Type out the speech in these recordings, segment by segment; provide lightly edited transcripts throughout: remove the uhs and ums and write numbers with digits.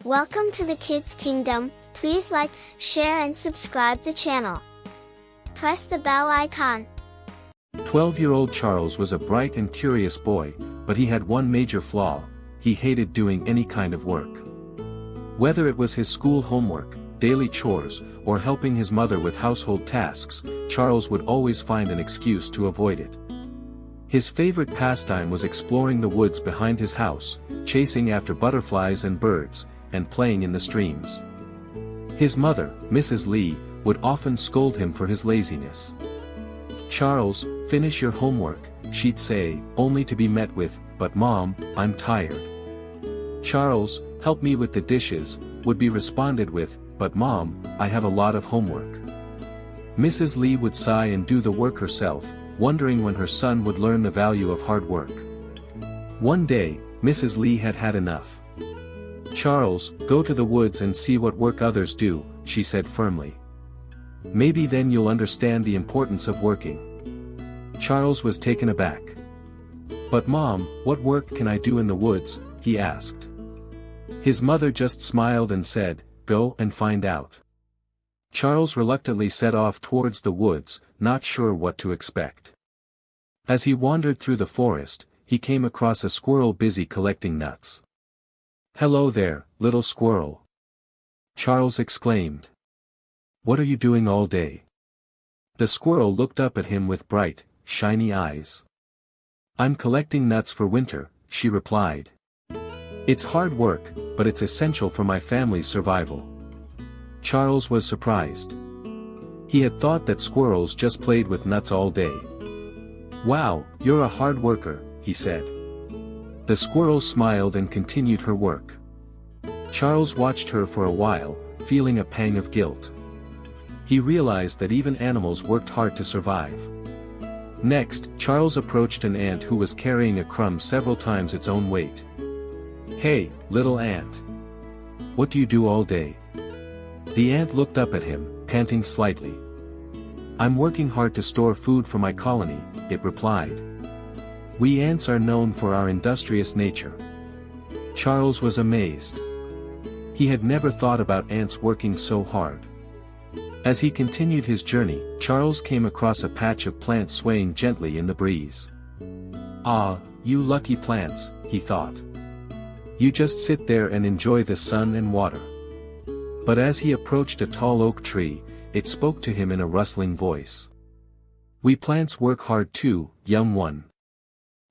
Welcome to the Kids Kingdom. Please like, share and subscribe the channel. Press the bell icon. 12-year-old Charles was a bright and curious boy, but he had one major flaw: he hated doing any kind of work. Whether it was his school homework, daily chores, or helping his mother with household tasks, Charles would always find an excuse to avoid it. His favorite pastime was exploring the woods behind his house, chasing after butterflies and birds, and playing in the streams. His mother, Mrs. Lee, would often scold him for his laziness. "Charles, finish your homework," she'd say, only to be met with, "But Mom, I'm tired." "Charles, help me with the dishes," would be responded with, "But Mom, I have a lot of homework." Mrs. Lee would sigh and do the work herself, wondering when her son would learn the value of hard work. One day, Mrs. Lee had had enough. "Charles, go to the woods and see what work others do," she said firmly. "Maybe then you'll understand the importance of working." Charles was taken aback. "But Mom, what work can I do in the woods?" he asked. His mother just smiled and said, "Go and find out." Charles reluctantly set off towards the woods, not sure what to expect. As he wandered through the forest, he came across a squirrel busy collecting nuts. "Hello there, little squirrel," Charles exclaimed. "What are you doing all day?" The squirrel looked up at him with bright, shiny eyes. "I'm collecting nuts for winter," she replied. "It's hard work, but it's essential for my family's survival." Charles was surprised. He had thought that squirrels just played with nuts all day. "Wow, you're a hard worker," he said. The squirrel smiled and continued her work. Charles watched her for a while, feeling a pang of guilt. He realized that even animals worked hard to survive. Next, Charles approached an ant who was carrying a crumb several times its own weight. "Hey, little ant. What do you do all day?" The ant looked up at him, panting slightly. "I'm working hard to store food for my colony," it replied. "We ants are known for our industrious nature." Charles was amazed. He had never thought about ants working so hard. As he continued his journey, Charles came across a patch of plants swaying gently in the breeze. "Ah, you lucky plants," he thought. "You just sit there and enjoy the sun and water." But as he approached a tall oak tree, it spoke to him in a rustling voice. "We plants work hard too, young one.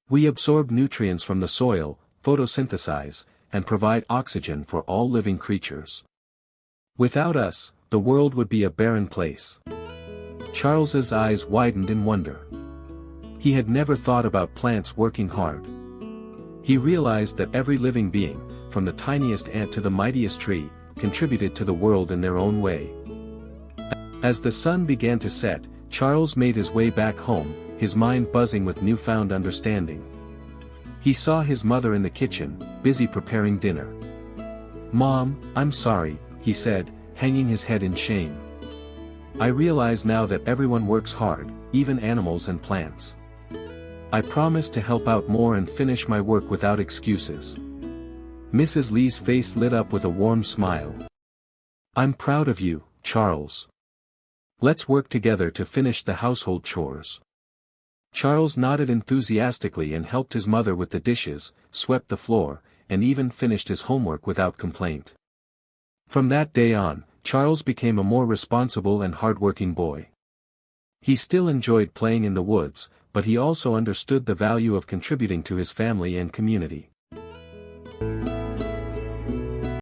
We absorb nutrients from the soil, photosynthesize, and provide oxygen for all living creatures. Without us, the world would be a barren place." Charles's eyes widened in wonder. He had never thought about plants working hard. He realized that every living being, from the tiniest ant to the mightiest tree, contributed to the world in their own way. As the sun began to set, Charles made his way back home, his mind buzzing with newfound understanding. He saw his mother in the kitchen, busy preparing dinner. "Mom, I'm sorry," he said, hanging his head in shame. "I realize now that everyone works hard, even animals and plants. I promise to help out more and finish my work without excuses." Mrs. Lee's face lit up with a warm smile. "I'm proud of you, Charles. Let's work together to finish the household chores." Charles nodded enthusiastically and helped his mother with the dishes, swept the floor, and even finished his homework without complaint. From that day on, Charles became a more responsible and hardworking boy. He still enjoyed playing in the woods, but he also understood the value of contributing to his family and community.